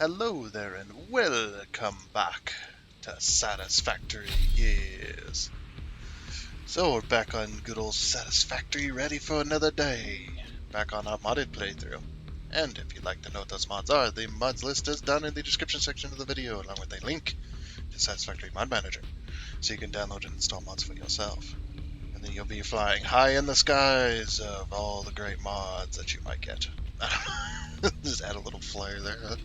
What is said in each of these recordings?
Hello there and welcome back to Satisfactory, yes. So we're back on good old Satisfactory, ready for another day. Back on our modded playthrough. And if you'd like to know what those mods are, the mods list is down in the description section of the video, along with a link to Satisfactory Mod Manager, so you can download and install mods for yourself. And then you'll be flying high in the skies of all the great mods that you might get. Just add a little flare there, huh?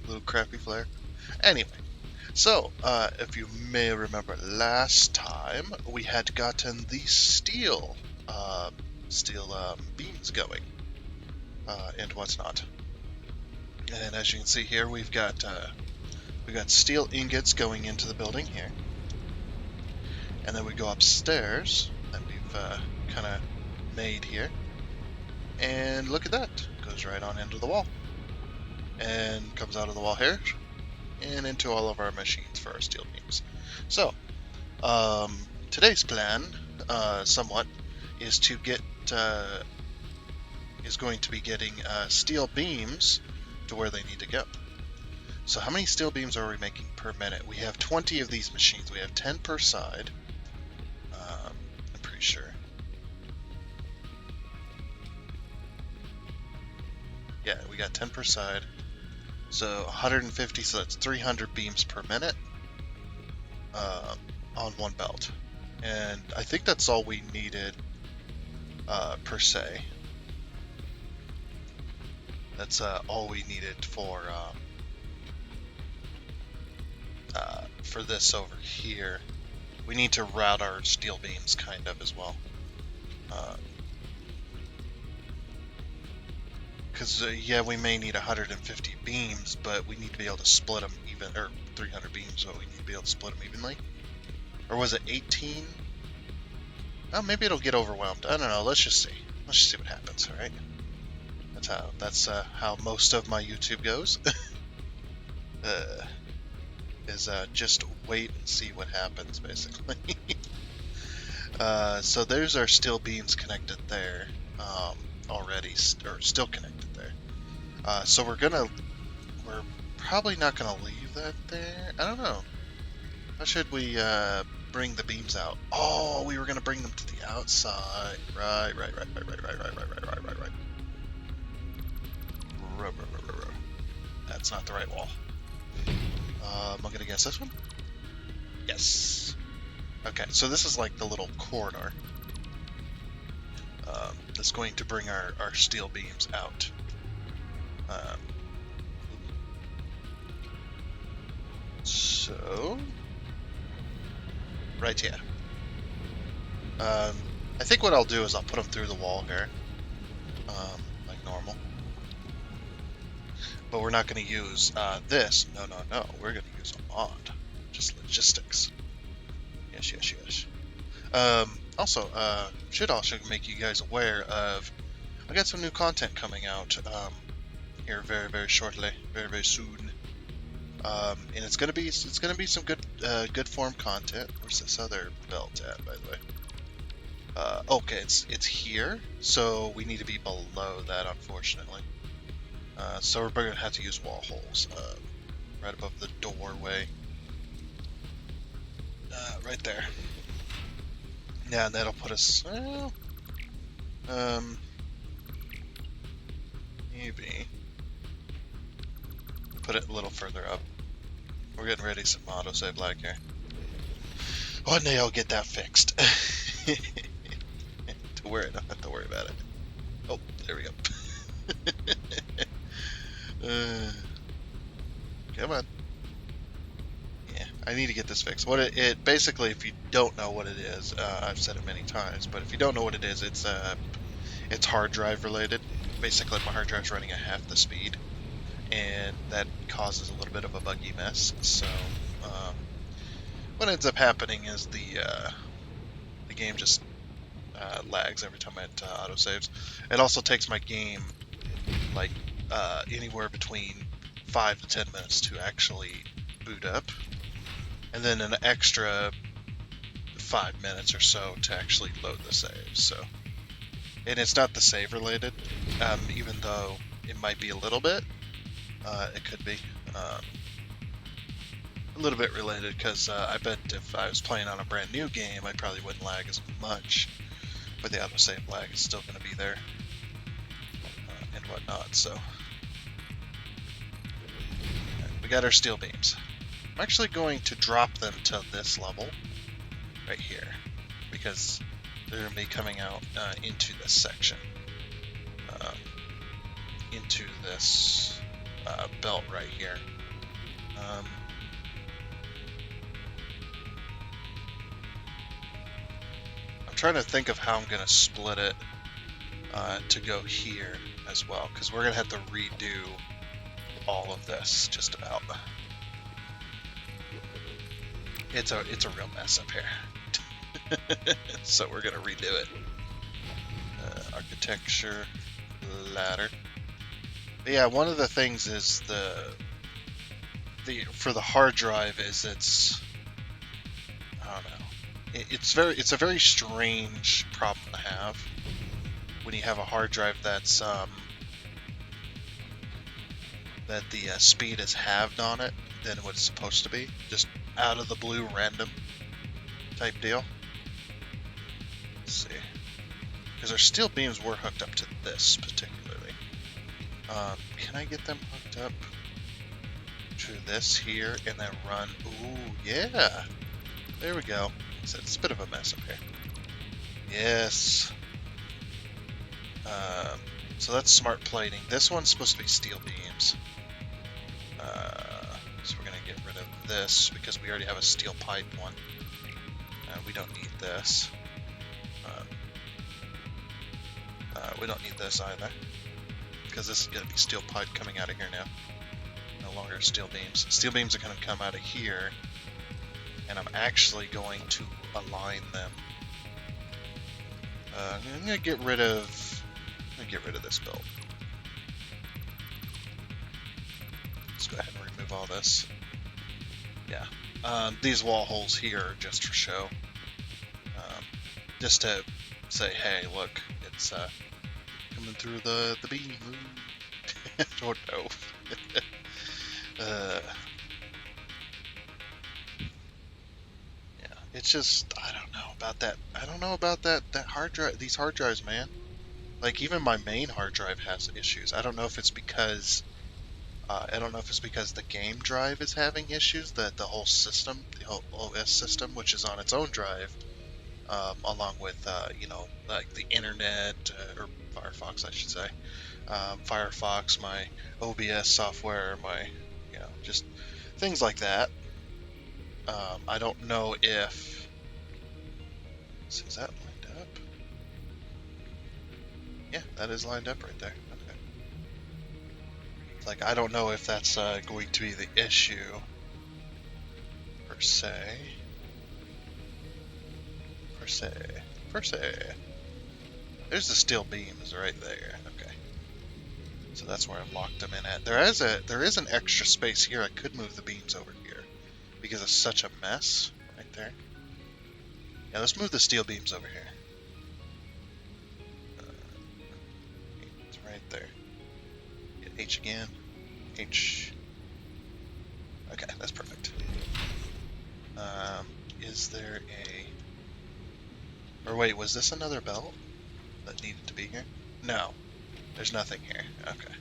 Little crappy flare. Anyway, so if you may remember last time, we had gotten the steel beams going and what's not. And as you can see here, we've got steel ingots going into the building here, and then we go upstairs that we've kind of made here, and look at that, goes right on into the wall. And comes out of the wall here and into all of our machines for our steel beams. So today's plan somewhat is to get is going to be getting steel beams to where they need to go. So how many steel beams are we making per minute? We have 20 of these machines. We have 10 per side. I'm pretty sure. Yeah, we got 10 per side. So 150, so that's 300 beams per minute on one belt. And I think that's all we needed per se. That's all we needed for this over here. We need to route our steel beams kind of as well. Because, yeah, we may need 150 beams, but we need to be able to split them even, or 300 beams, but we need to be able to split them evenly. Or was it 18? Oh, maybe it'll get overwhelmed. I don't know. Let's just see. Let's just see what happens, alright? That's how most of my YouTube goes. Just wait and see what happens, basically. So there's our steel beams connected there. Already, or still connected there. So we're probably not gonna leave that there. I don't know. How should we bring the beams out? Oh, we were gonna bring them to the outside. Right. That's not the right wall. I'm gonna guess this one. Yes. Okay, so this is like the little corridor. That's going to bring our steel beams out. So, right here. I think what I'll do is I'll put them through the wall here, like normal. But we're not going to use this. No. We're going to use a mod. Just logistics. Yes. Also, should also make you guys aware of, I got some new content coming out here very shortly, very soon, and it's gonna be some good form content. Where's this other belt at, by the way? Okay, it's here, so we need to be below that, unfortunately. So we're gonna have to use wall holes right above the doorway, right there. Yeah, and that'll put us, well, maybe put it a little further up. We're getting ready some autosave lag here. One day I'll get that fixed. Don't have to worry about it. Oh, there we go. Come on. Yeah, I need to get this fixed. What it basically, if you don't know what it is, I've said it many times, but if you don't know what it is, it's hard drive related. Basically, my hard drive's running at half the speed, and that causes a little bit of a buggy mess. So what ends up happening is the game just lags every time it autosaves. It also takes my game like anywhere between 5 to 10 minutes to actually boot up, and then an extra 5 minutes or so to actually load the save. So, and it's not the save related, even though it might be a little bit. It could be. A little bit related, because I bet if I was playing on a brand new game, I probably wouldn't lag as much. But the autosave lag is still going to be there. And whatnot, so. We got our steel beams. I'm actually going to drop them to this level, right here, because they're going to be coming out into this section. Into this belt right here. I'm trying to think of how I'm going to split it to go here as well, because we're going to have to redo all of this, just about. It's a real mess up here. So we're going to redo it. Architecture, ladder. But yeah, one of the things is for the hard drive is I don't know. It's a very strange problem to have when you have a hard drive that's that the speed is halved on it than what it's supposed to be, just out of the blue, random type deal. Let's see, because our steel beams were hooked up to this particularly. Can I get them hooked up to this here and then run? Ooh, yeah. There we go. So it's a bit of a mess up here. Yes. So that's smart plating. This one's supposed to be steel beams. So we're going to get rid of this because we already have a steel pipe one. We don't need this. We don't need this either, because this is going to be steel pipe coming out of here now. No longer steel beams. Steel beams are going to come out of here, and I'm actually going to align them. I'm going to get rid of this belt. Let's go ahead and remove all this. Yeah. These wall holes here are just for show. Just to say, hey, look, it's coming through the beam. I don't know. Yeah, it's just, I don't know about that. I don't know about that hard drive. These hard drives, man. Like, even my main hard drive has issues. I don't know if it's because the game drive is having issues, that the whole system, the whole OS system, which is on its own drive, along with like the internet, or Firefox, I should say, Firefox, my OBS software, my just things like that. I don't know if is that lined up. Yeah, that is lined up right there. Okay. Like, I don't know if that's going to be the issue per se. There's the steel beams right there. Okay. So that's where I've locked them in at. There is an extra space here. I could move the beams over here because it's such a mess right there. Yeah, let's move the steel beams over here. It's right there. Get H again. H. Okay, that's perfect. Is there a... Or wait, was this another belt that needed to be here? No. There's nothing here. Okay.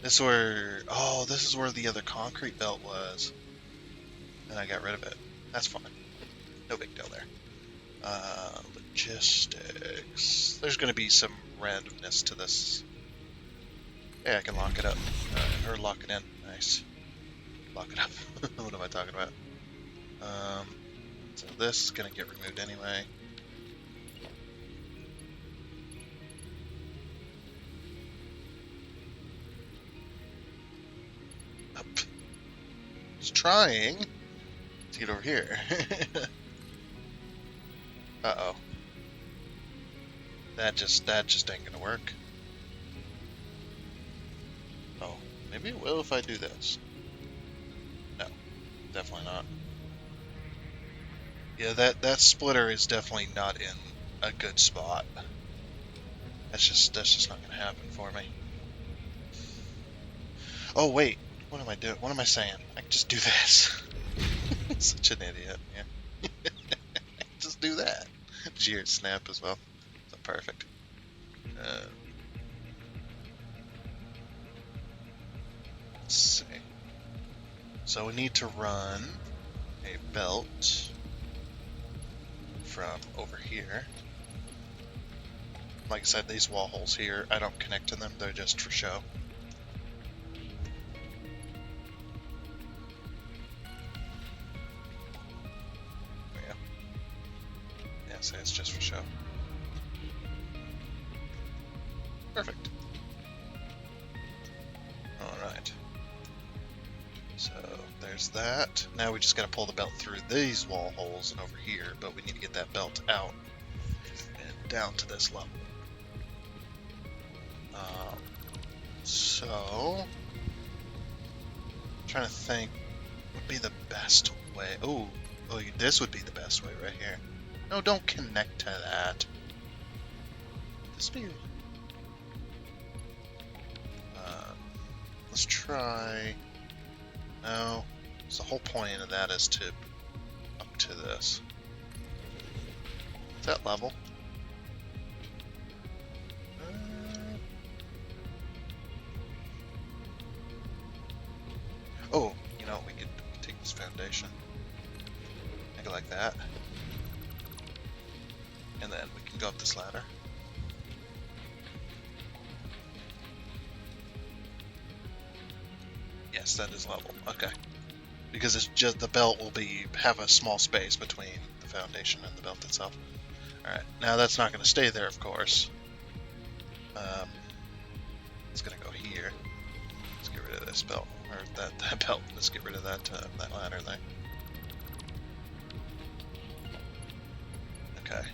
This is where the other concrete belt was. And I got rid of it. That's fine. No big deal there. Logistics. There's going to be some randomness to this. Yeah, I can lock it up. Or lock it in. Nice. Lock it up. What am I talking about? So this is going to get removed anyway. Up. It's trying to get over here. Uh-oh. That just ain't gonna work. Oh, maybe it will if I do this. No, definitely not. Yeah, that splitter is definitely not in a good spot. That's just not gonna happen for me. Oh, wait. What am I doing? What am I saying? I can just do this. Such an idiot. Yeah. Just do that. Did you hear it snap as well? So perfect. Let's see. So we need to run a belt from over here. Like I said, these wall holes here, I don't connect to them. They're just for show. Yeah. Yeah, so it's just for show. Perfect. Alright. So there's that. Now we just gotta pull the belt through these wall holes and over here, but we need to get that belt out and down to this level. So I'm trying to think what would be the best way. Oh, this would be the best way right here. No, don't connect to that. This be. Let's try. No, so the whole point of that is to up to this. Is that level? Oh, you know, we could take this foundation, make it like that, and then we can go up this ladder. Yes, that is level. Okay, because it's just the belt will have a small space between the foundation and the belt itself. All right, now that's not going to stay there, of course. It's going to go here. Let's get rid of this belt. Or that belt. Let's get rid of that ladder thing. Okay.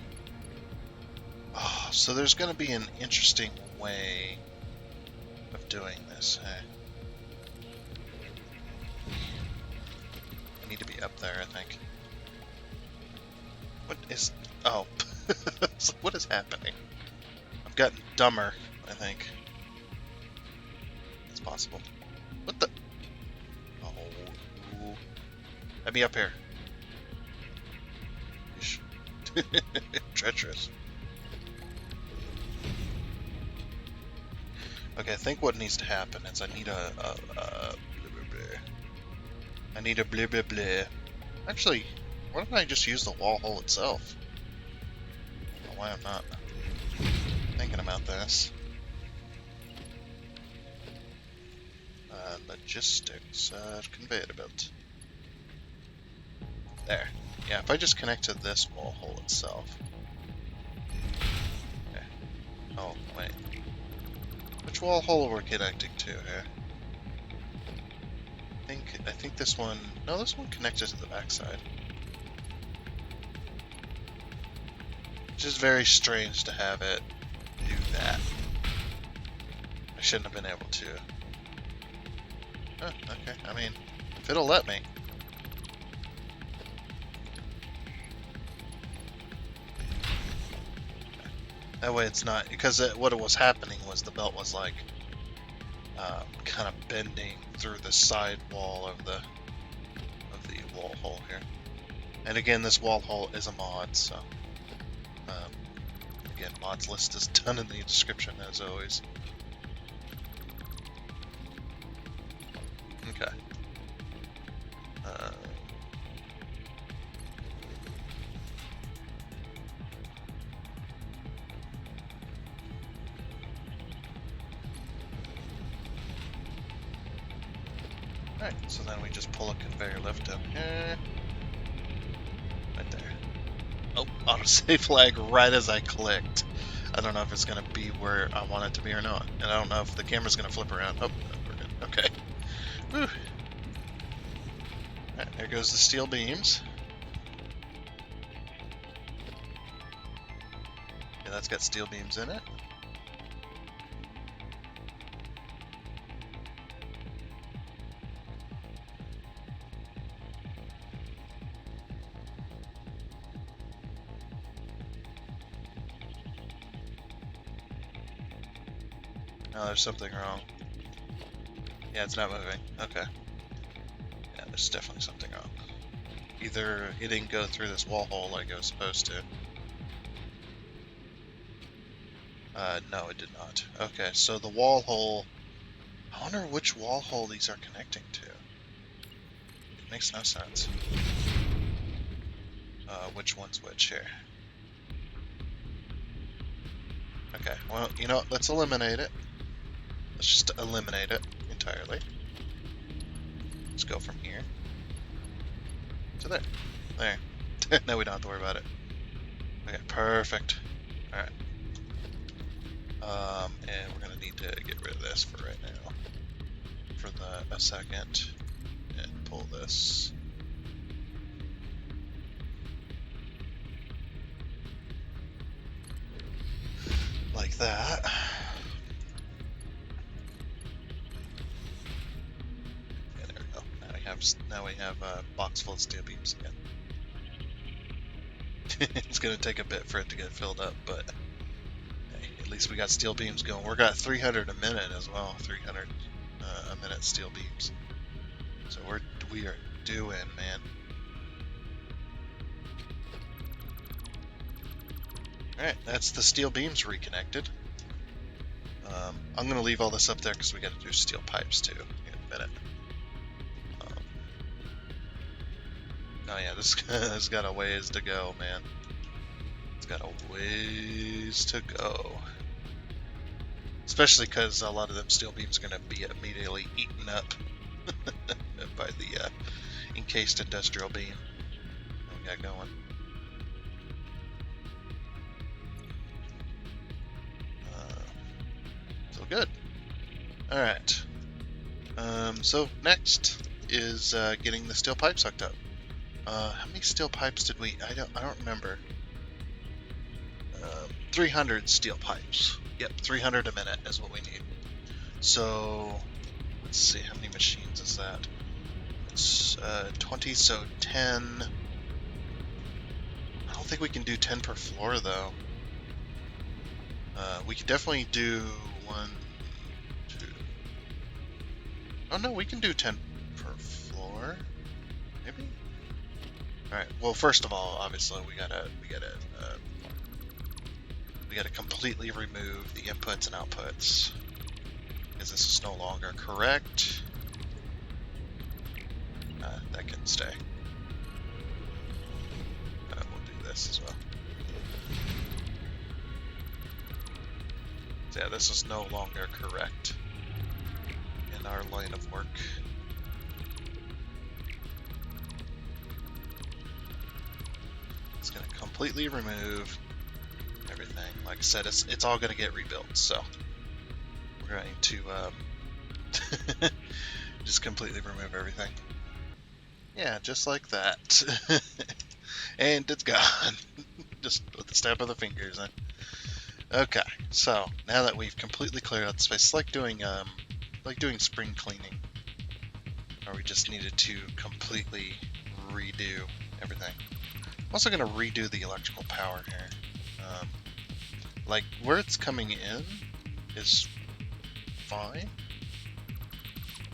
Oh, so there's going to be an interesting way of doing this. Hey? I need to be up there, I think. What is... Oh. So what is happening? I've gotten dumber, I think. It's possible. What the... Oh. Let me up here. Treacherous. Okay, I think what needs to happen is I need a I need a blah blah blah. Actually, why don't I just use the wall hole itself? I don't know why I'm not thinking about this. Logistics, conveyor belt. There. Yeah, if I just connect to this wall hole itself. Okay. Oh, wait. Which wall hole are we connecting to here? I think this one... No, this one connected to the backside. Which is very strange to have it do that. I shouldn't have been able to. Oh, okay. I mean, if it'll let me. That way it's not... Because what was happening was the belt was like... kind of bending through the side wall of the wall hole here. And again, this wall hole is a mod, so... again, mods list is done in the description, as always. Okay. Alright, so then we just pull a conveyor lift down here. Right there. Oh, autosave flag right as I clicked. I don't know if it's going to be where I want it to be or not. And I don't know if the camera's going to flip around. Oh, we're good. Okay. Woo. Alright, there goes the steel beams. Yeah, that's got steel beams in it. No, there's something wrong. Yeah, it's not moving. Okay. Yeah, there's definitely something wrong. Either it didn't go through this wall hole like it was supposed to. No, it did not. Okay, so the wall hole... I wonder which wall hole these are connecting to. It makes no sense. Which one's which here? Okay, well, you know what? Let's eliminate it. Let's just eliminate it entirely. Let's go from here to there. There. Now we don't have to worry about it. Okay, perfect. Alright. And we're gonna need to get rid of this for right now. For a second. And pull this. Like that. Yeah, there we go. Now we have a box full of steel beams again. It's gonna take a bit for it to get filled up, but hey, at least we got steel beams going. We're got 300 a minute as well. 300 a minute steel beams. So we are doing, man. Alright, that's the steel beams reconnected. I'm going to leave all this up there because we got to do steel pipes too in a minute. Oh yeah, this has got a ways to go, man. It's got a ways to go. Especially because a lot of them steel beams are going to be immediately eaten up by the encased industrial beam that we got going. So good. Alright. So next is getting the steel pipes hooked up. How many steel pipes did we... I don't remember. 300 steel pipes. Yep, 300 a minute is what we need. So, let's see, how many machines is that? It's 20, so 10. I don't think we can do 10 per floor, though. We could definitely do 1, 2... Oh no, we can do 10 per floor. Maybe? Alright, well, first of all, obviously, we gotta completely remove the inputs and outputs, because this is no longer correct. That can stay. We'll do this as well. So yeah, this is no longer correct in our line of work. It's going to completely remove everything. Like I said, it's all going to get rebuilt, so we're going to just completely remove everything. Yeah, just like that. And it's gone. Just with the snap of the fingers. Okay, so now that we've completely cleared out the space, it's like doing spring cleaning, where we just needed to completely redo everything. I'm also going to redo the electrical power here. Like, where it's coming in is fine.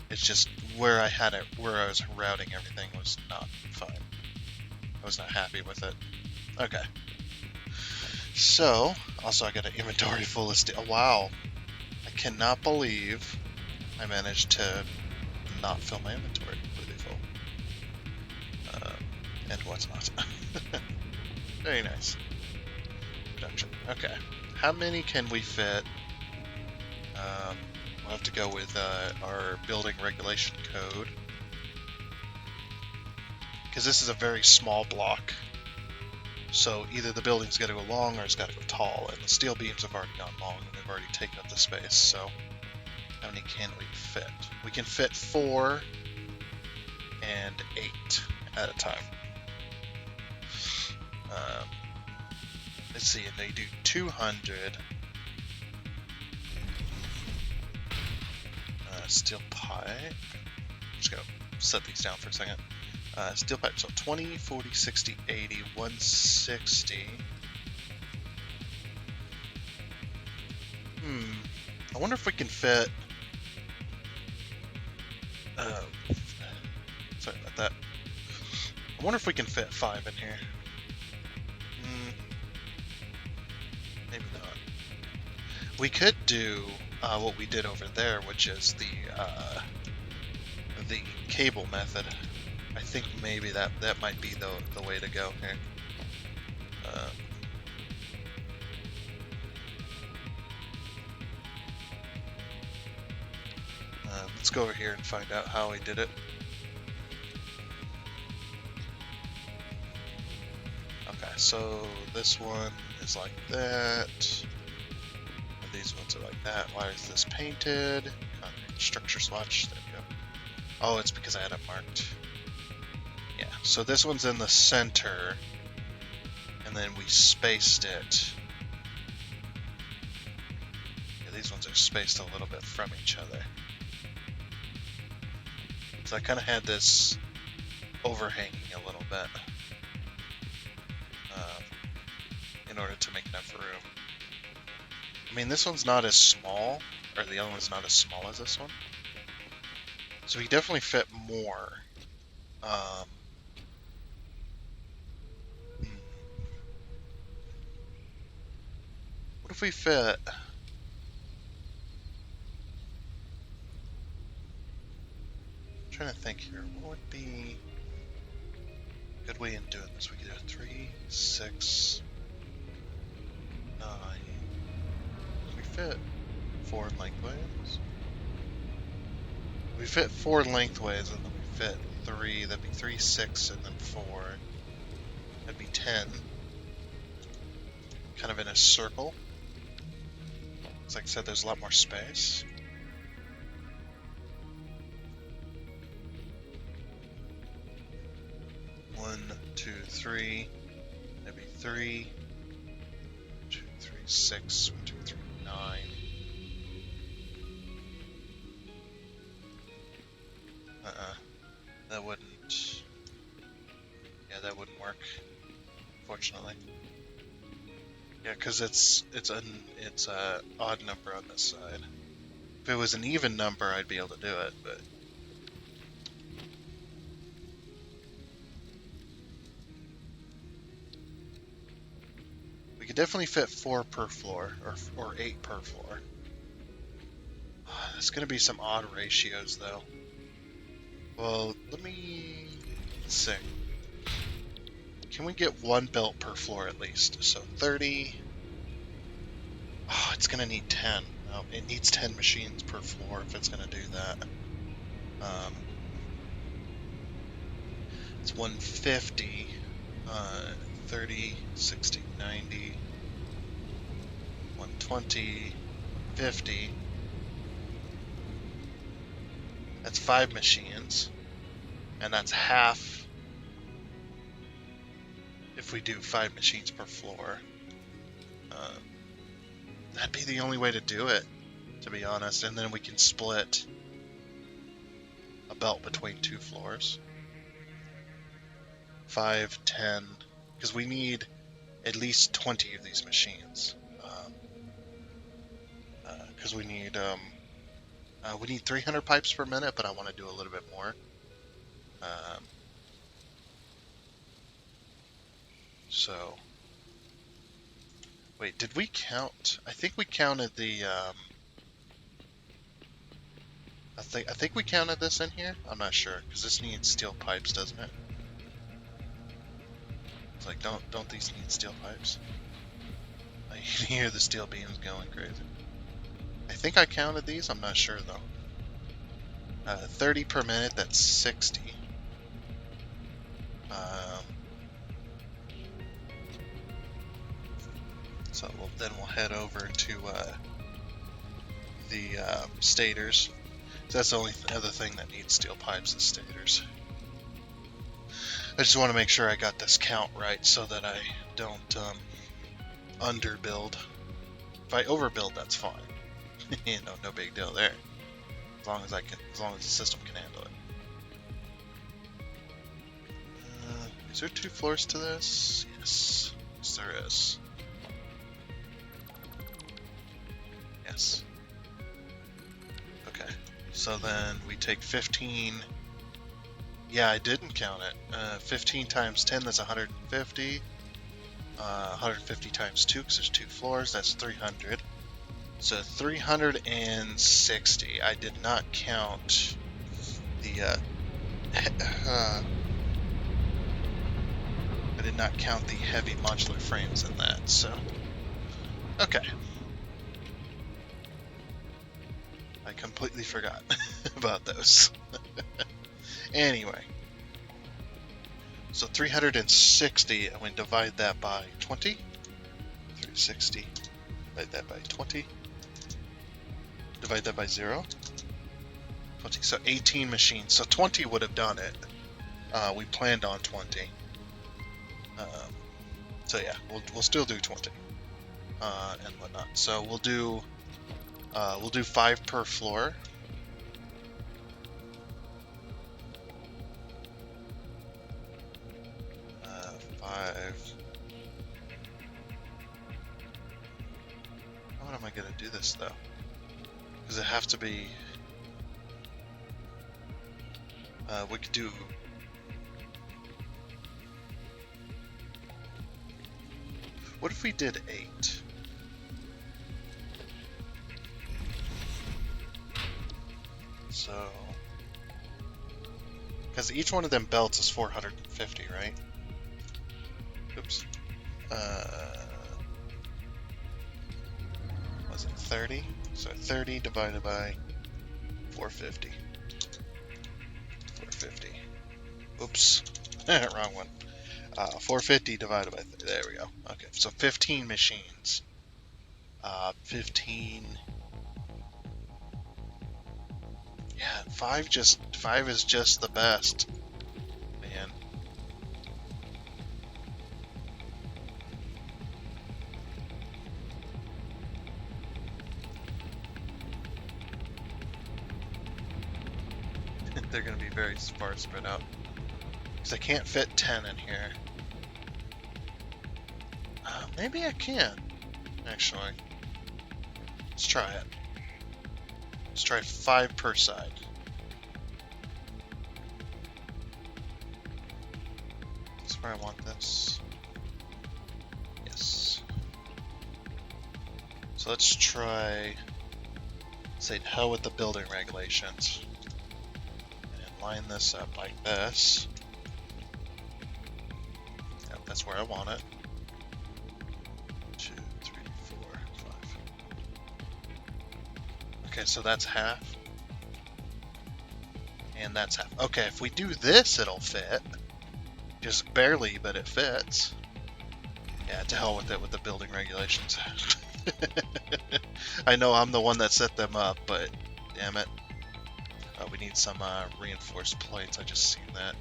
It's just where I was routing everything was not fine. I was not happy with it. Okay. So, also I got an inventory full of steel. Wow. I cannot believe I managed to not fill my inventory completely full. And whatnot. Very nice. Production. Okay. How many can we fit? We'll have to go with our building regulation code. Because this is a very small block. So either the building's got to go long or it's got to go tall. And the steel beams have already gone long and they've already taken up the space. So how many can we fit? We can fit 4 and 8 at a time. Let's see, and they do 200 steel pipe. I'm just gonna set these down for a second. Steel pipe, so 20, 40, 60, 80, 160. I wonder if we can fit Sorry about that. I wonder if we can fit 5 in here. Maybe not. We could do what we did over there, which is the cable method. I think maybe that might be the way to go here. Let's go over here and find out how he did it. Okay, so this one is like that. And these ones are like that. Why is this painted? Concrete structure swatch. There we go. Oh, it's because I had it marked. Yeah, so this one's in the center. And then we spaced it. Yeah, these ones are spaced a little bit from each other. So I kind of had this overhanging a little bit in order to make enough room. I mean, this one's not as small, or the other one's not as small as this one. So he definitely fit more. What if we fit... I'm trying to think here. What would be a good way in doing this? We could do 3, 6, 9. We fit 4 lengthways. We fit 4 lengthways, and then we fit 3. That'd be 3, 6, and then 4. That'd be 10. Kind of in a circle. Like I said, there's a lot more space. One, 2, 3. Maybe 3. 2, 3, 6. 1, 2, 3, 9. That wouldn't. Yeah, that wouldn't work. Fortunately. Yeah, because it's a odd number on this side. If it was an even number, I'd be able to do it, but we could definitely fit 4 per floor, or 8 per floor. There's gonna be some odd ratios though. Well, let's see. Can we get 1 built per floor at least? So 30. Oh, it's gonna need 10. No, it needs 10 machines per floor if it's gonna do that. It's 150, 30, 60, 90, 120, 50. That's 5 machines, and that's half if we do 5 machines per floor. That'd be the only way to do it, to be honest, and then we can split a belt between 2 floors. 5, 10, because we need at least 20 of these machines. Because we need 300 pipes per minute, but I want to do a little bit more. So, wait, did we count? I think we counted the. I think we counted this in here. I'm not sure because this needs steel pipes, doesn't it? It's like, don't these need steel pipes? I can hear the steel beams going crazy. I think I counted these. I'm not sure though. 30 per minute. That's 60. So then we'll head over to the stators. So that's the only other thing that needs steel pipes is stators. I just want to make sure I got this count right so that I don't underbuild. If I overbuild, that's fine. No big deal there. As long as the system can handle it. Is there 2 floors to this? Yes. Yes, there is. Yes. Okay. So then we take 15. Yeah, I didn't count it. 15 times 10, that's 150. 150 times 2, because there's 2 floors, that's 300. So 360. I did not count the I did not count the heavy modular frames in that, so okay. I completely forgot about those. Anyway, so 360, and we divide that by 20. 360, divide that by 20. Divide that by 0. 20, so 18 machines. So 20 would have done it. We planned on 20. So yeah, we'll still do 20 and whatnot. So we'll do 5 per floor. How am I gonna do this though? Does it have to be? We could do. What if we did 8? So, because each one of them belts is 450, right? Oops. Was it 30? So 30 divided by 450. 450. Oops. Wrong one. 450 divided by 30. There we go. Okay, so 15 machines. 15. Yeah, 5 is just the best. Man. They're going to be very far spread out. Because I can't fit 10 in here. Maybe I can, actually. Let's try it. Let's try 5 per side. That's where I want this. Yes. So let's try, say, hell with the building regulations. And line this up like this. Yep, that's where I want it. 2, 3, 4, 5. Okay, so that's half. And that's half. Okay, if we do this, it'll fit. Just barely, but it fits. Yeah, to hell with it with the building regulations. I know I'm the one that set them up, but damn it. We need some reinforced plates. I just seen that.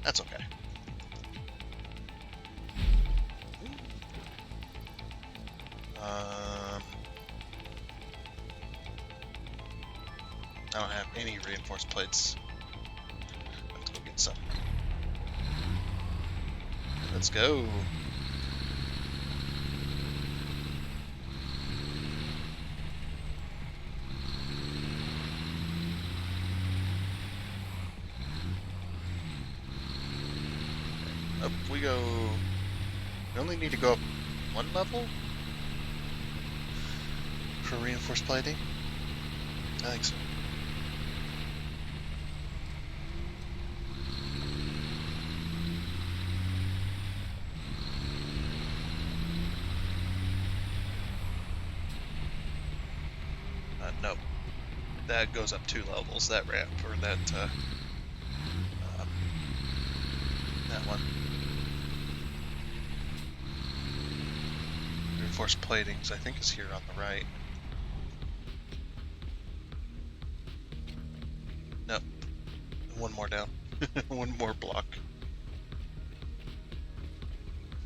That's okay. I don't have any reinforced plates. Let's go get some. Let's go. Up we go. We only need to go up 1 level for reinforced plating. I think so. Nope. That goes up 2 levels, that ramp, or that one. Reinforced platings, I think, is here on the right. Nope. 1 more down. 1 more block.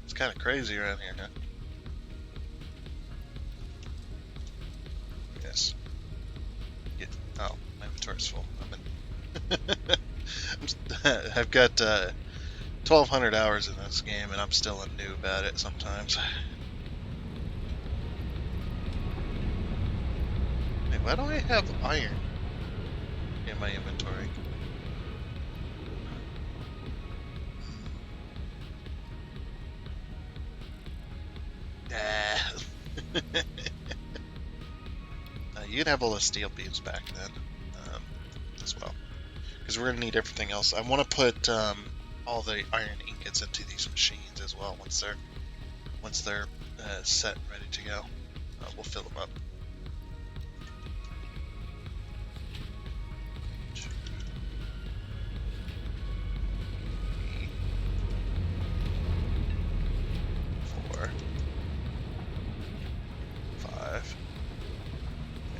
It's kind of crazy around here, huh? Yes. Oh, my inventory's full. I've got 1,200 hours in this game, and I'm still a noob at it sometimes. Wait, why do I have iron? in my inventory. You can have all the steel beams back then, as well, because we're gonna need everything else. I want to put all the iron ingots into these machines as well once they're set and ready to go. We'll fill them up.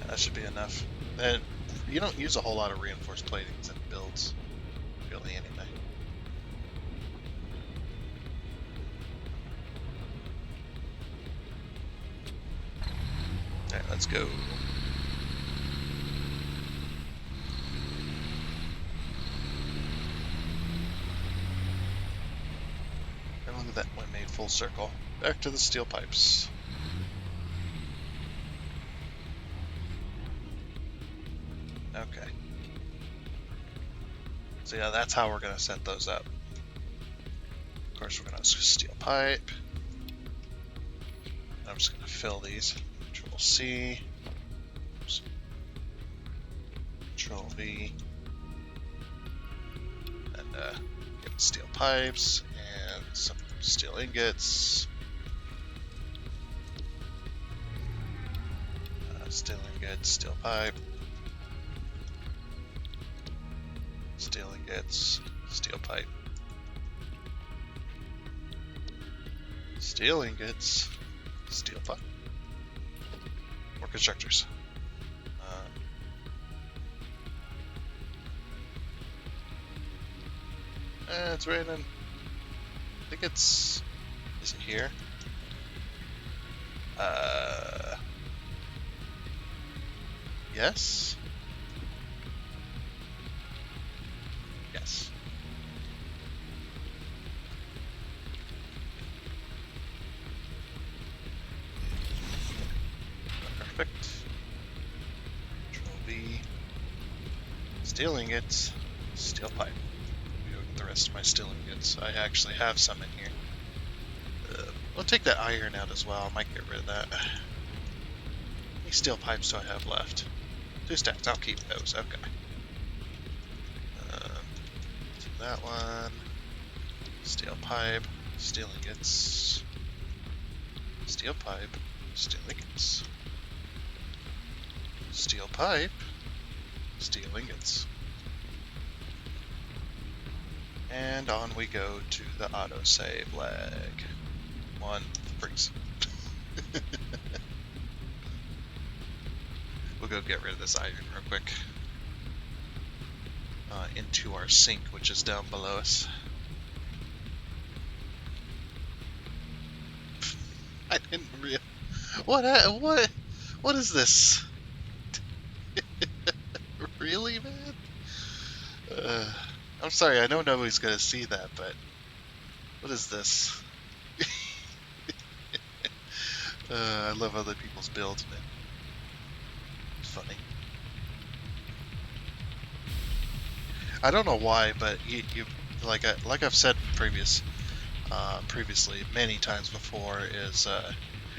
That should be enough. And you don't use a whole lot of reinforced platings in builds, really, anyway. Alright, let's go. And look at that, we made full circle. Back to the steel pipes. Okay. So yeah, that's how we're going to set those up. Of course, we're going to steel pipe. I'm just going to fill these. Control C. Oops. Control V. And get steel pipes and some steel ingots. Steel ingots, steel pipe. Steel ingots, steel pipe. Steel ingots, steel pipe. More constructors. It's raining. I think it's... Is it here? Yes? Yes. Perfect. Control V. Steel ingots. Steel pipe. Go get the rest of my steel ingots. I actually have some in here. We'll take that iron out as well. I might get rid of that. How many steel pipes do I have left? 2 stacks. I'll keep those. Okay. That one. Steel pipe. Steel ingots. Steel pipe. Steel ingots. Steel pipe. Steel ingots. And on we go to the autosave leg. One, freeze. We'll go get rid of this iron real quick. Into our sink, which is down below us. I didn't realize. What is this? Really, man? I'm sorry, I know nobody's gonna see that, but what is this? I love other people's builds, man. It's funny. I don't know why, but you like I've said previously many times before, is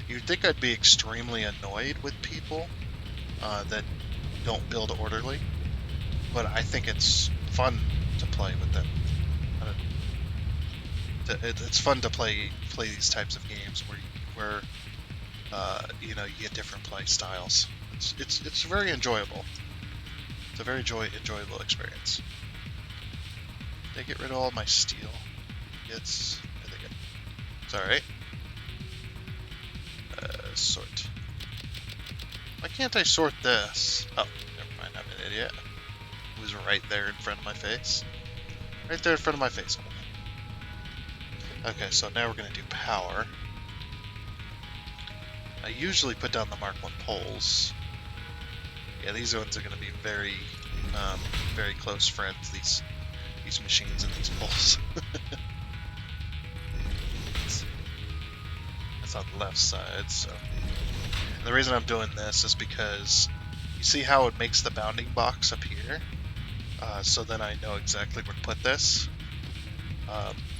you'd think I'd be extremely annoyed with people that don't build orderly, but I think it's fun to play with them. It's fun to play these types of games where you know, you get different play styles. It's very enjoyable. It's a very enjoyable experience. Did I get rid of all my steel? It's alright. Sort. Why can't I sort this? Oh, never mind, I'm an idiot. It was right there in front of my face. Right there in front of my face. Okay, so now we're going to do power. I usually put down the Mark 1 poles. Yeah, these ones are going to be very close friends, these machines and these poles. That's on the left side, so... And the reason I'm doing this is because you see how it makes the bounding box up here? so then I know exactly where to put this.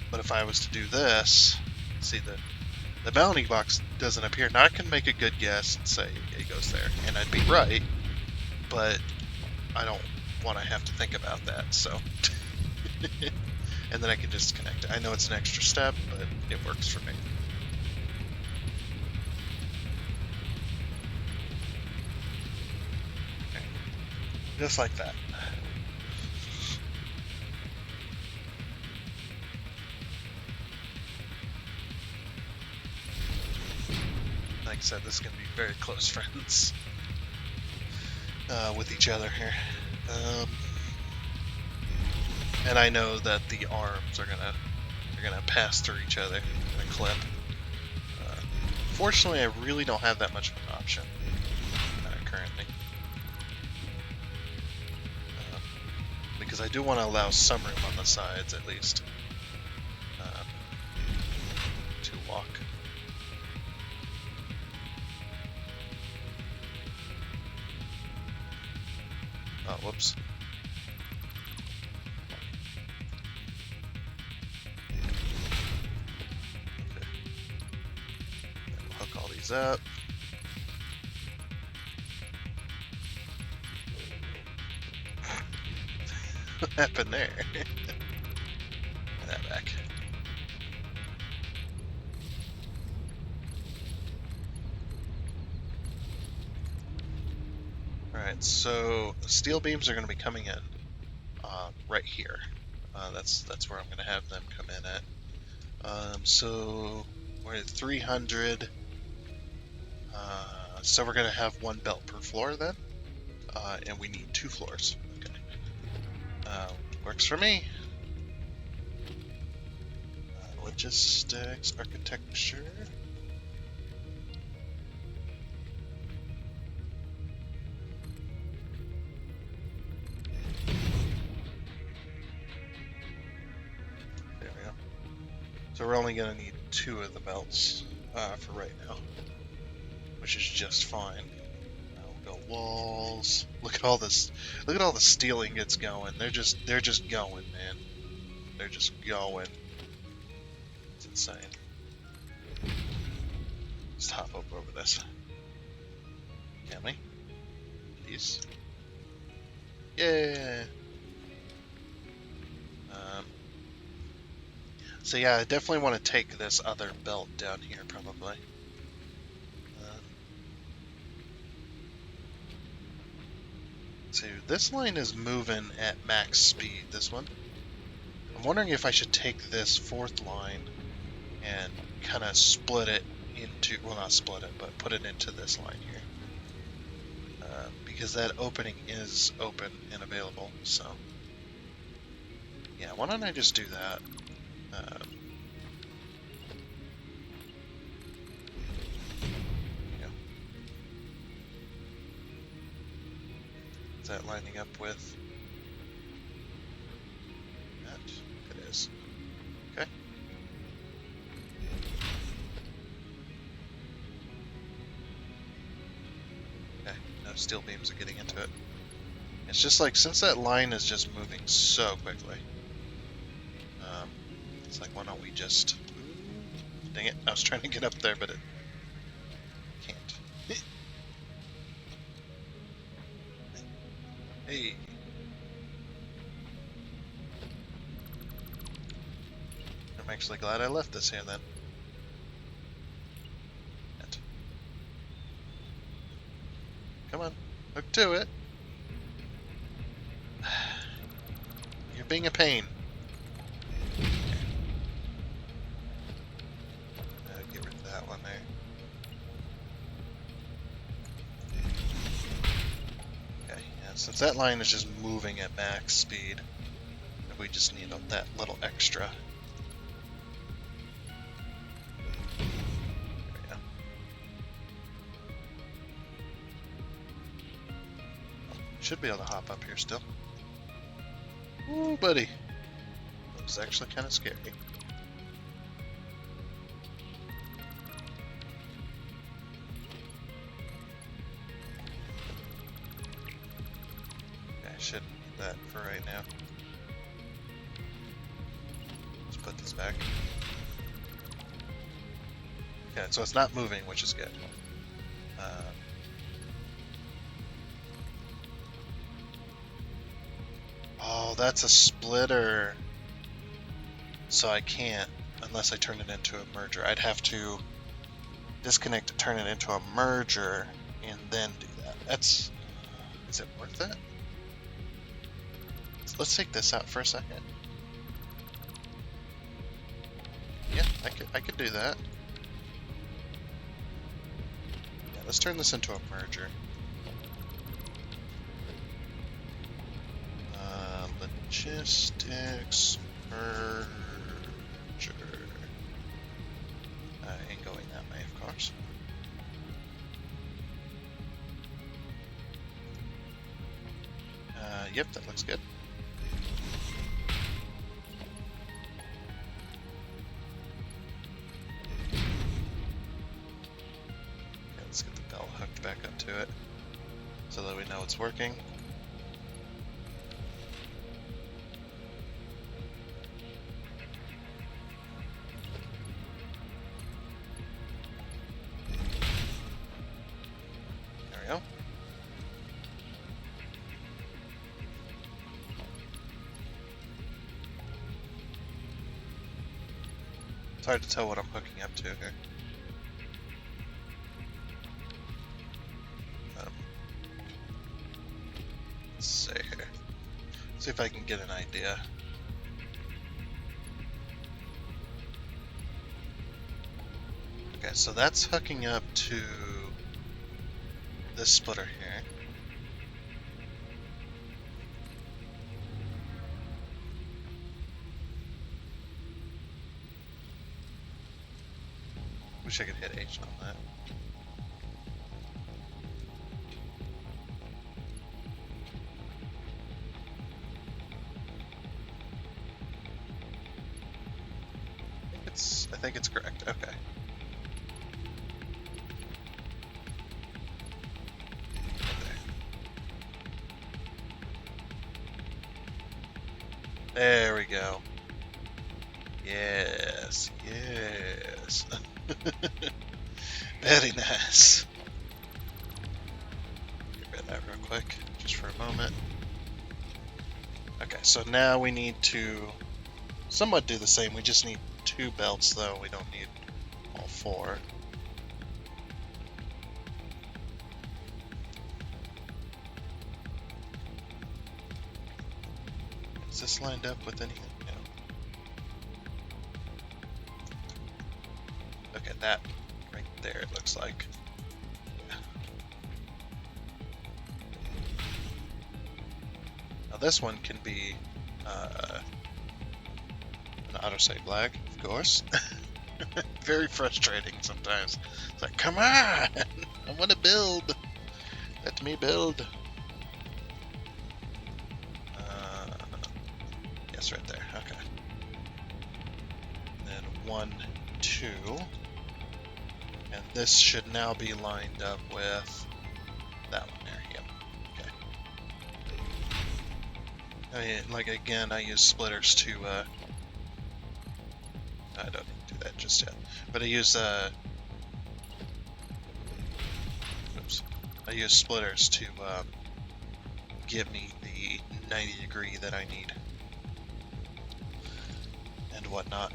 But if I was to do this, see the bounty box doesn't appear. Now I can make a good guess and say it goes there, and I'd be right, but I don't want to have to think about that, so. And then I can just connect it. I know it's an extra step, but it works for me. Okay. Just like that. Like I said, this is going to be very close friends with each other here. And I know that the arms are gonna pass through each other in a clip. Fortunately, I really don't have that much of an option currently, because I do want to allow some room on the sides at least to walk. Oh, whoops. Hook all these up. What happened there? Put that back. Alright, so steel beams are going to be coming in right here. That's where I'm going to have them come in at. So we're at 300. So we're going to have one belt per floor then, and we need 2 floors. Okay, works for me. Logistics, architecture. There we go. So we're only going to need 2 of the belts for right now, which is just fine. We'll go walls. Look at all this. Look at all the steel ingots going. They're just going, man. They're just going. It's insane. Let's hop up over this. Can we? Please. Yeah. So yeah, I definitely want to take this other belt down here, probably. So this line is moving at max speed, this one. I'm wondering if I should take this 4th line and kind of split it into, well, not split it, but put it into this line here. Because that opening is open and available, so. Yeah, why don't I just do that? Yeah. Is that lining up with that? It is. Okay. Okay, no steel beams are getting into it. It's just like, since that line is just moving so quickly, it's like, why don't we just... Dang it, I was trying to get up there, but it can't. Hey. I'm actually glad I left this here then. Come on, hook to it. You're being a pain. Get rid of that one there. Okay, yeah, since that line is just moving at max speed, we just need that little extra. There we go. Should be able to hop up here still. Ooh, buddy. That was actually kind of scary. Okay, I shouldn't need that for right now. Let's put these back. Okay, so it's not moving, which is good. Oh, that's a splitter. So I can't, unless I turn it into a merger. I'd have to disconnect to turn it into a merger, and then do that. Is it worth it? Let's take this out for a second. Yeah, I could do that. Yeah, let's turn this into a merger. Logistics merger. Ain't going that way, of course. Yep, that looks good. Okay, let's get the bell hooked back up to it so that we know it's working. There we go. It's hard to tell what I'm hooking up to here. Let's see here. See if I can get an idea. Okay, so that's hooking up to this splitter here. Wish I could hit H on that. I think it's correct. Okay. There we go. Yes, yes. Very nice. Get rid of that real quick, just for a moment. Okay, so now we need to somewhat do the same. We just need 2 belts, though. We don't need all 4. Is this lined up with anything? No. Okay, that right there, it looks like. Yeah. Now this one can be an autosave lag, of course. Very frustrating sometimes. It's like, come on! I want to build! Let me build! Yes, right there. Okay. And then 1, 2. And this should now be lined up with that one there. Yep. Okay. Like, again, I use splitters to, I don't need to do that just yet. But I use, oops. I use splitters to, give me the 90 degree that I need. And whatnot.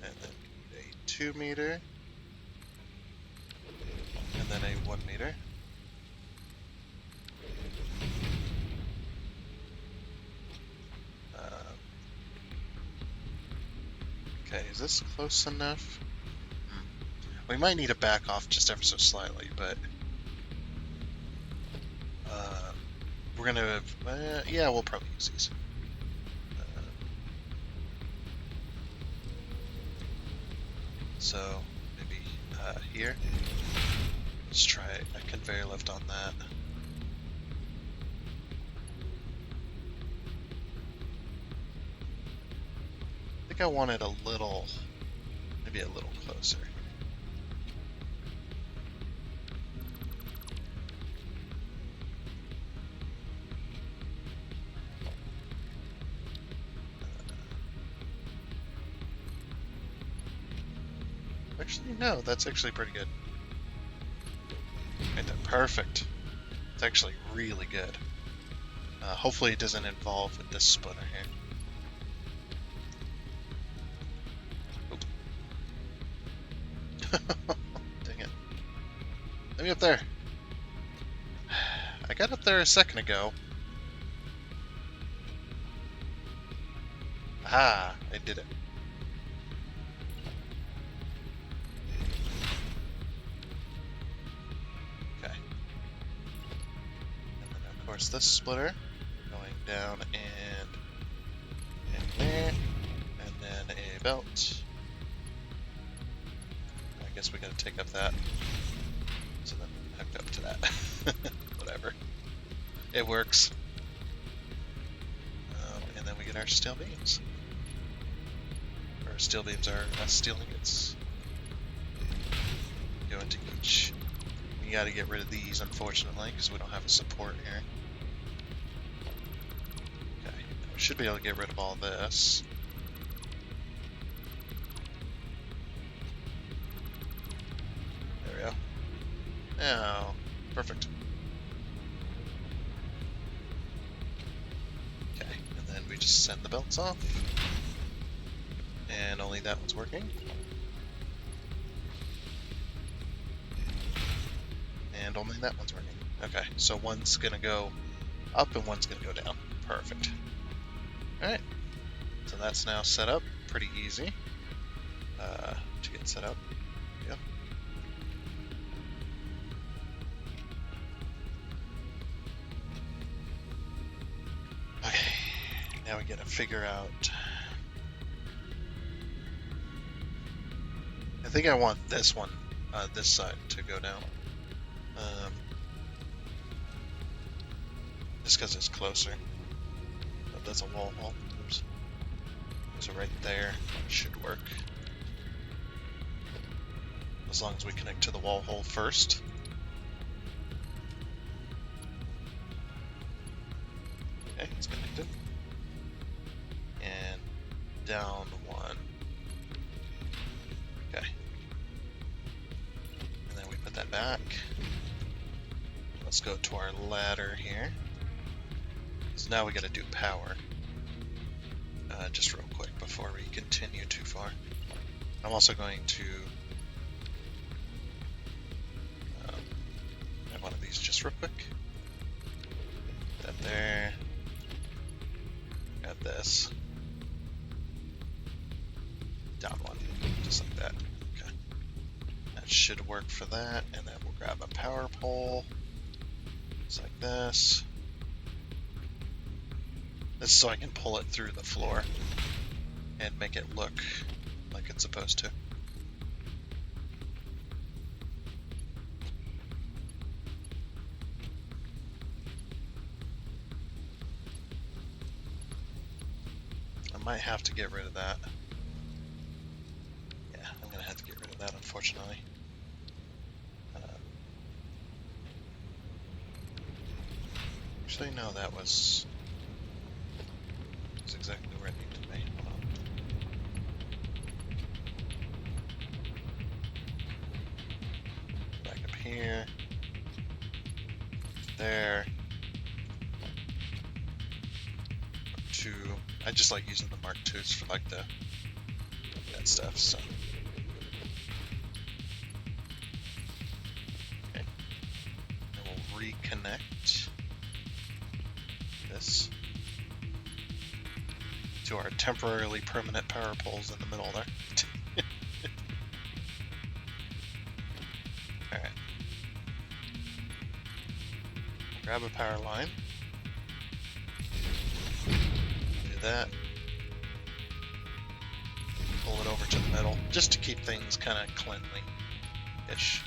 And then a 2 meter. And then a 1 meter. Okay, is this close enough? We might need to back off just ever so slightly, but we're gonna, yeah, we'll probably use these. So maybe here. Let's try a conveyor lift on that. I think I want it a little, maybe a little closer. Actually, no, that's actually pretty good. Right there, perfect. It's actually really good. Hopefully it doesn't involve with this splitter here. Dang it. Let me up there. I got up there a second ago. Ah, I did it. Okay. And then of course this splitter going down and there. And then a belt. I guess we gotta take up that. So then hook up to that. Whatever. It works. And then we get our steel beams. Or steel beams are steel ingots. Go into each. We gotta get rid of these, unfortunately, because we don't have a support here. Okay, we should be able to get rid of all this. There we go. Oh, perfect. Okay, and then we just send the belts off. And only that one's working. And only that one's working. Okay, so one's gonna go up and one's gonna go down. Perfect. Alright, so that's now set up. Pretty easy to get set up. Yep. Okay, now we gotta figure out. I think I want this one, this side to go down. Just because it's closer. But that's a wall hole. Oops. So right there should work. As long as we connect to the wall hole first. Okay, it's connected. And down one. Okay. And then we put that back. Let's go to our ladder here. So now we gotta do power. Just real quick before we continue too far. I'm also going to have one of these just real quick. That there. Got this. Down one. Just like that. Okay. That should work for that. And then we'll grab a power pole. Just like this. This is so I can pull it through the floor and make it look like it's supposed to. I might have to get rid of that. Yeah, I'm gonna have to get rid of that, unfortunately. Actually, no, that was exactly where it needed to be. Hold on. Back up here. There. Two. I just like using the Mark IIs for like that stuff, so. Okay. And we'll reconnect this to our temporarily permanent power poles in the middle there. Alright. Grab a power line. Do that. Pull it over to the middle, just to keep things kind of cleanly-ish.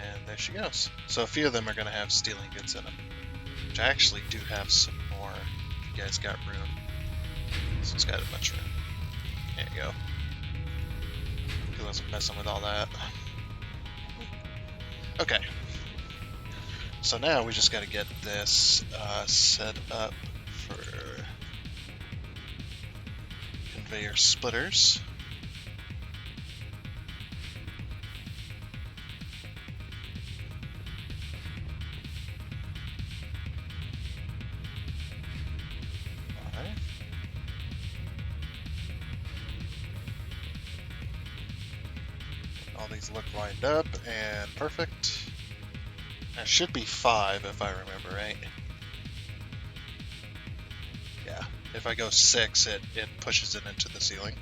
And there she goes. So a few of them are going to have steel ingots in them. Which I actually do have some more, if you guys got room. This one's got a bunch of room. There you go. Because I was messing with all that. Okay. So now we just got to get this set up for conveyor splitters. All these look lined up and perfect. That should be 5 if I remember right. Yeah, if I go 6, it pushes it into the ceiling.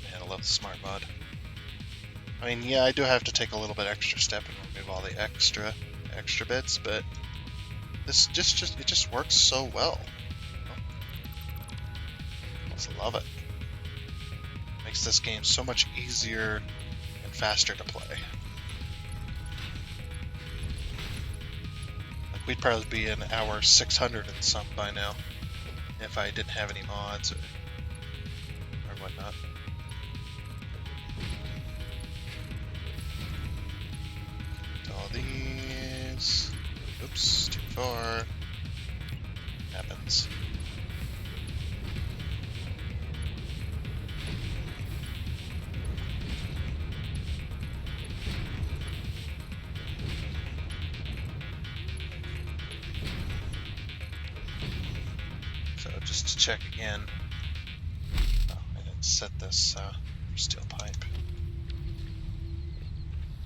Man, I love the smart mod. I mean, yeah, I do have to take a little bit extra step and remove all the extra bits, but this just works so well. I just love it. Makes this game so much easier and faster to play. Like, we'd probably be in hour 600 and some by now if I didn't have any mods or whatnot. All these. Oops, too far. Happens. So just to check again. Oh, I didn't set this for steel pipe.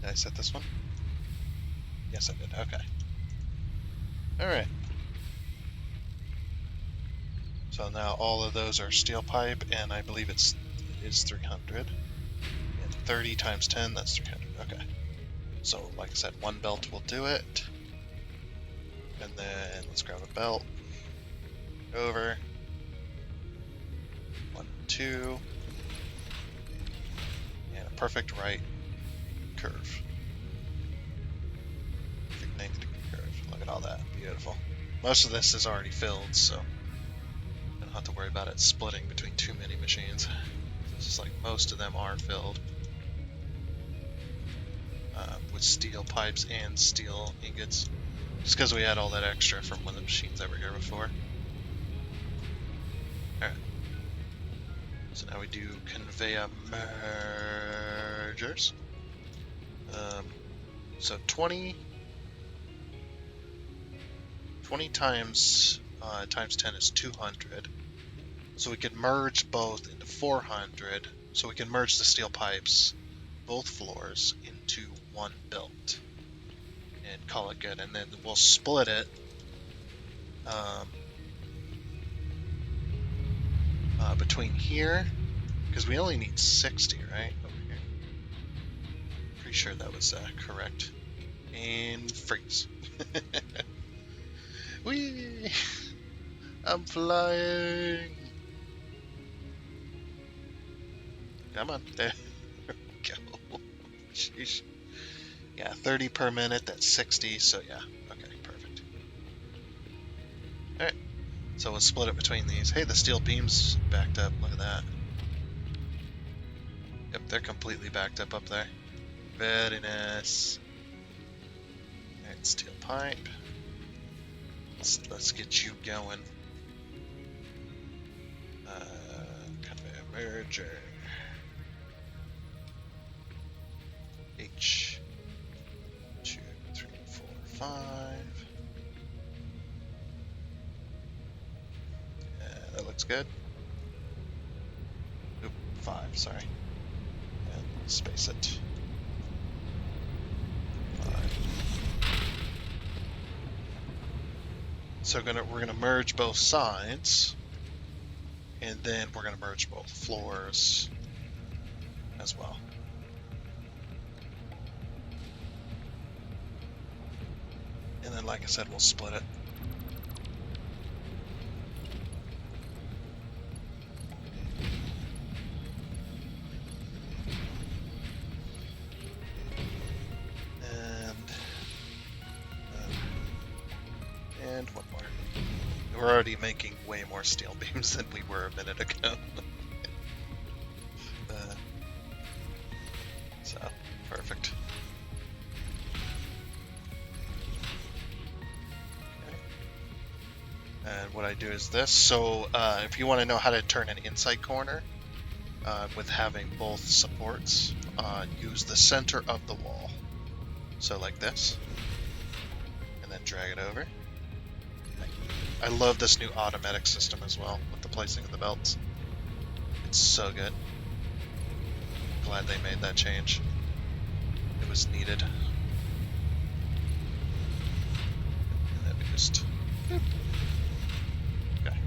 Did I set this one? Yes, I did. Okay. Alright. So now all of those are steel pipe, and I believe it is 300. And 30 times 10, that's 300. Okay. So, like I said, one belt will do it. And then let's grab a belt. Over. 1, 2. And a perfect right curve. Perfect 90 degree curve. Look at all that. Beautiful. Most of this is already filled, so I don't have to worry about it splitting between too many machines. It's just like most of them are filled with steel pipes and steel ingots. Just because we had all that extra from one of the machines that were here before. Alright. So now we do conveyor mergers. So 20 times 10 is 200. So we can merge both into 400. So we can merge the steel pipes, both floors, into one belt and call it good. And then we'll split it between here, because we only need 60, right? Over here. Pretty sure that was correct. And freeze. Whee! I'm flying! Come on, there we go. Sheesh. Yeah, 30 per minute, that's 60, so yeah. Okay, perfect. Alright, so we'll split it between these. Hey, the steel beam's backed up, look at that. Yep, they're completely backed up there. Very nice. Alright, steel pipe. Let's get you going. Conveyor merger. H. 2, 3, 4, 5. That looks good. Oop, 5, sorry. And space it. 5. So we're gonna merge both sides, and then we're gonna merge both floors as well. And then, like I said, we'll split it. And one more. We're already making way more steel beams than we were a minute ago. So, perfect. Okay. And what I do is this. So if you want to know how to turn an inside corner with having both supports, use the center of the wall. So like this. And then drag it over. I love this new automatic system as well with the placing of the belts. It's so good. Glad they made that change. It was needed. And then we just... Boop. Okay.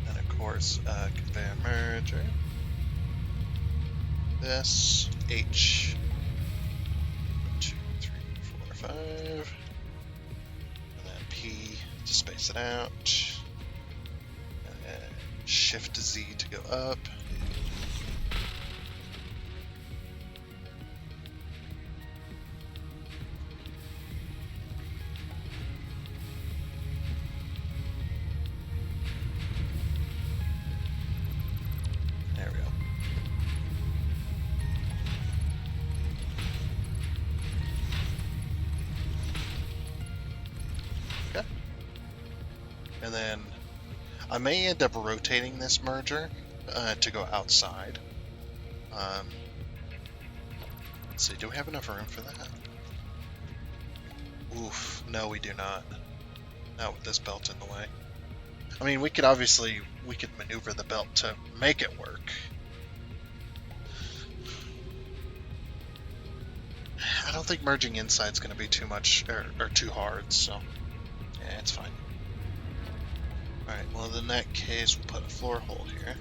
And of course, conveyor merger. This, H. 1, 2, 3, 4, 5. And then P to space it out. And then Shift Z to go up. There we go. Okay. And then I may end up rotating this merger to go outside. Let's see, do we have enough room for that? Oof, no we do not. Not with this belt in the way. I mean, we could maneuver the belt to make it work. I don't think merging inside is going to be too much or too hard, so yeah, it's fine. Alright, well in that case we'll put a floor hole here.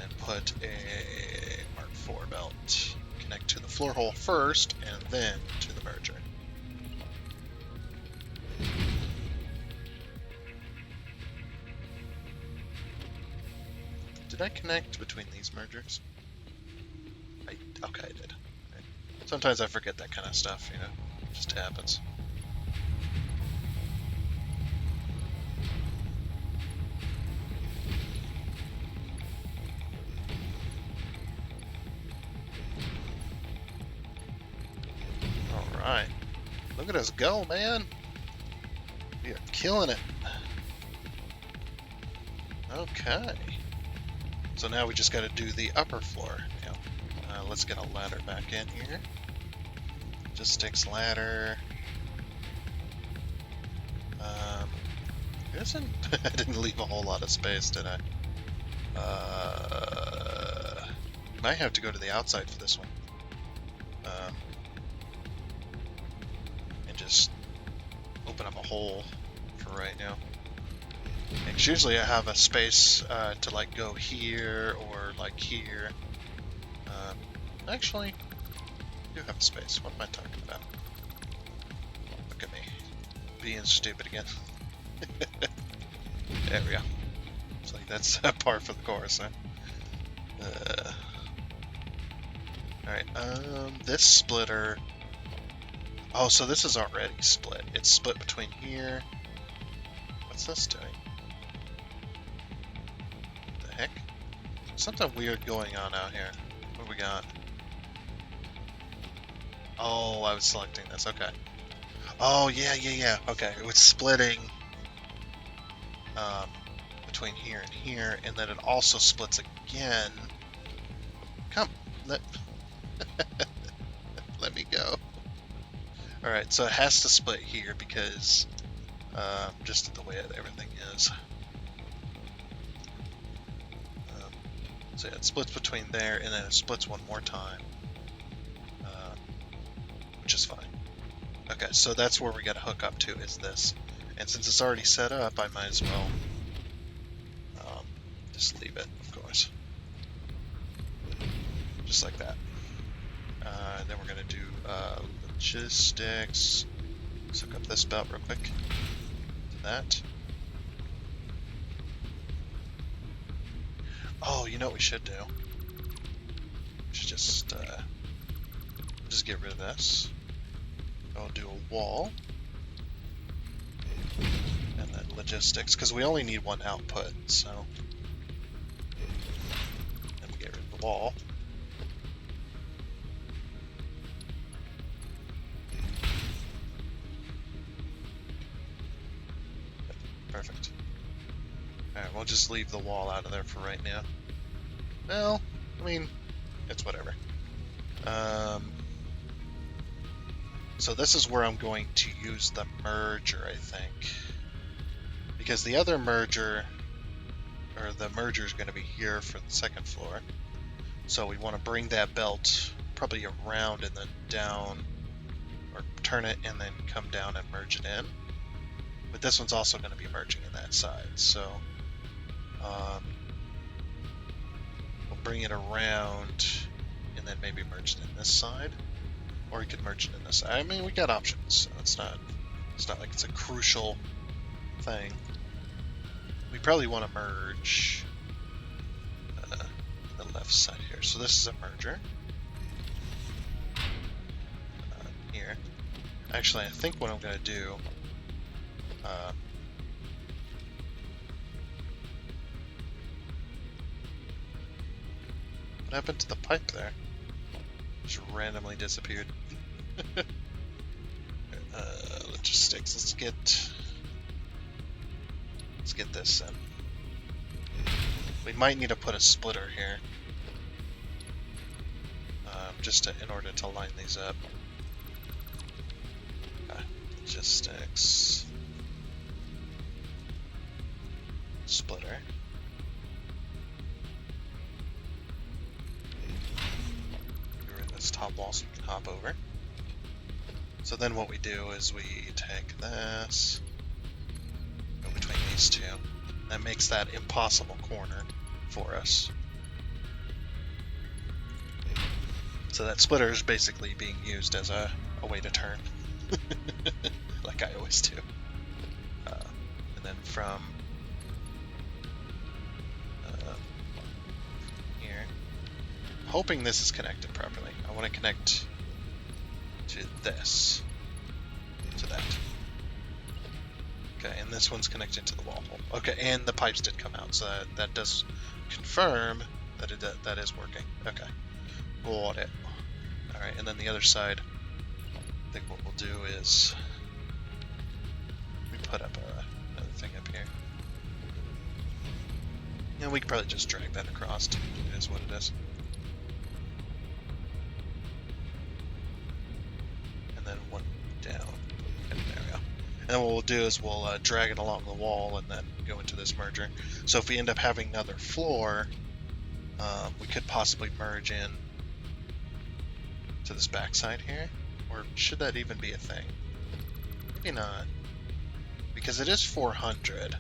And put a Mark IV belt. Connect to the floor hole first, and then to the merger. Did I connect between these mergers? Okay, I did. Right. Sometimes I forget that kind of stuff, you know. It just happens. Alright. Look at us go, man! We are killing it. Okay. So now we just got to do the upper floor. Yeah. Let's get a ladder back in here. Just sticks ladder. I didn't leave a whole lot of space, did I? You might have to go to the outside for this one. And just open up a hole for right now. Because usually I have a space to like go here or like here. Actually, I do have a space. What am I talking about? Look at me. Being stupid again. There we go. It's like that's par for the course, huh? Alright, this splitter... Oh, so this is already split. It's split between here. What's this doing? What the heck? Something weird going on out here. What do we got? Oh, I was selecting this. Okay. Oh, yeah. Okay, it was splitting between here and here, and then it also splits again. Come, let me go. Alright, so it has to split here because just the way everything is. So yeah, it splits between there, and then it splits one more time. Which is fine. Okay, so that's where we gotta hook up to, is this. And since it's already set up, I might as well just leave it, of course. Just like that. Then we're gonna do logistics. Let's hook up this belt real quick to that. Oh, you know what we should do? We should just get rid of this. I'll do a wall. And then logistics, because we only need one output, so... Then we get rid of the wall. Perfect. Alright, we'll just leave the wall out of there for right now. Well, I mean, it's whatever. So this is where I'm going to use the merger, I think. Because the other merger, or the merger is going to be here for the second floor. So we want to bring that belt probably around and then down, or turn it and then come down and merge it in. But this one's also going to be merging in that side, so we'll bring it around and then maybe merge it in this side, or we could merge it in this side. I mean, we got options. So it's not like it's a crucial thing. We probably want to merge the left side here. So this is a merger. Here. Actually, I think what I'm going to do... what happened to the pipe there? Just randomly disappeared. Logistics. Let's get this in. We might need to put a splitter here, just in order to line these up. Logistics. Splitter. We're in this top wall so we can hop over. So then what we do is we take this, go between these two. That makes that impossible corner for us. So that splitter is basically being used as a way to turn, like I always do. And then from here, hoping this is connected properly. I want to connect to this, to that. Okay, and this one's connected to the wall hole. Okay, and the pipes did come out, so that does confirm that that is working. Okay, got it. All right, and then the other side, I think what we'll do is we put up another thing up here. And we could probably just drag that across. It is what it is. And then one down. And there we go. And then what we'll do is we'll drag it along the wall and then go into this merger. So if we end up having another floor, we could possibly merge in to this backside here. Or should that even be a thing? Maybe not. Because it is 400.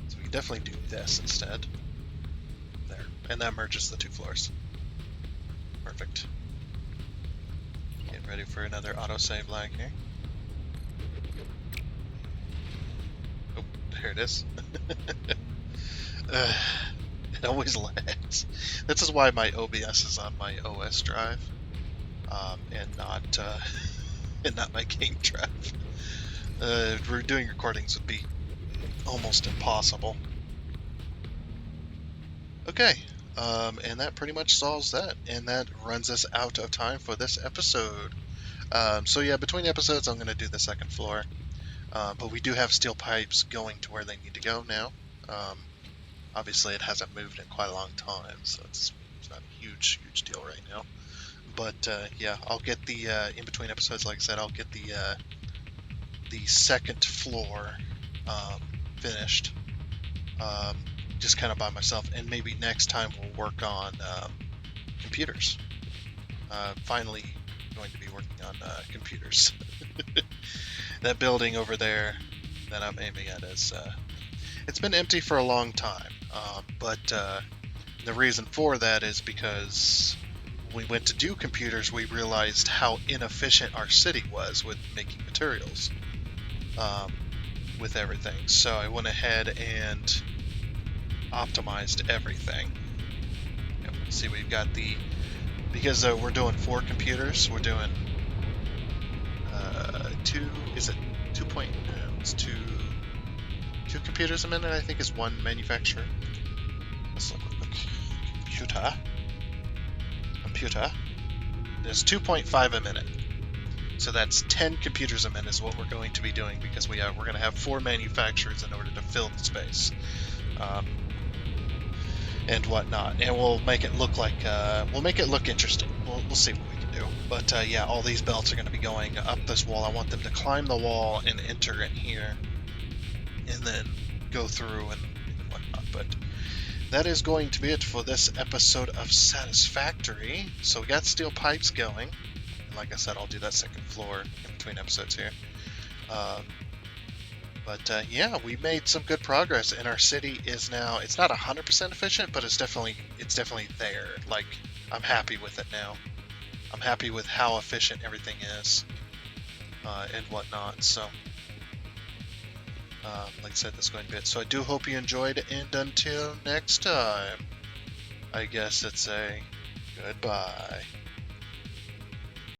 So we can definitely do this instead. There. And that merges the two floors. Perfect. Getting ready for another autosave lag here. Oh, there it is. It always lags. This is why my OBS is on my OS drive, and not my game drive. Doing recordings would be almost impossible. Okay, and that pretty much solves that, and that runs us out of time for this episode. So yeah, between episodes I'm going to do the second floor, but we do have steel pipes going to where they need to go now. Obviously, it hasn't moved in quite a long time, so it's not a huge deal right now. But yeah, I'll get the in between episodes. Like I said, I'll get the second floor finished, just kind of by myself. And maybe next time we'll work on computers. Finally, going to be working on computers. That building over there that I'm aiming at is. It's been empty for a long time, but the reason for that is because when we went to do computers, we realized how inefficient our city was with making materials, with everything. So I went ahead and optimized everything. See, we've got because we're doing 4 computers, we're doing 2 computers a minute, I think, is one manufacturer. Let's look real quick. Computer. There's 2.5 a minute. So that's 10 computers a minute is what we're going to be doing, because we're going to have 4 manufacturers in order to fill the space. And whatnot, and we'll make it look like we'll make it look interesting. We'll see what we can do. But yeah, all these belts are going to be going up this wall. I want them to climb the wall and enter in here, and then go through and whatnot. But that is going to be it for this episode of Satisfactory. So we got steel pipes going, and like I said, I'll do that second floor in between episodes here. But yeah, we made some good progress, and our city is now, it's not 100% efficient, but it's definitely there. Like, I'm happy with it now. I'm happy with how efficient everything is, and whatnot. So, like I said, that's going to be it. So I do hope you enjoyed, and until next time, I guess it's a goodbye.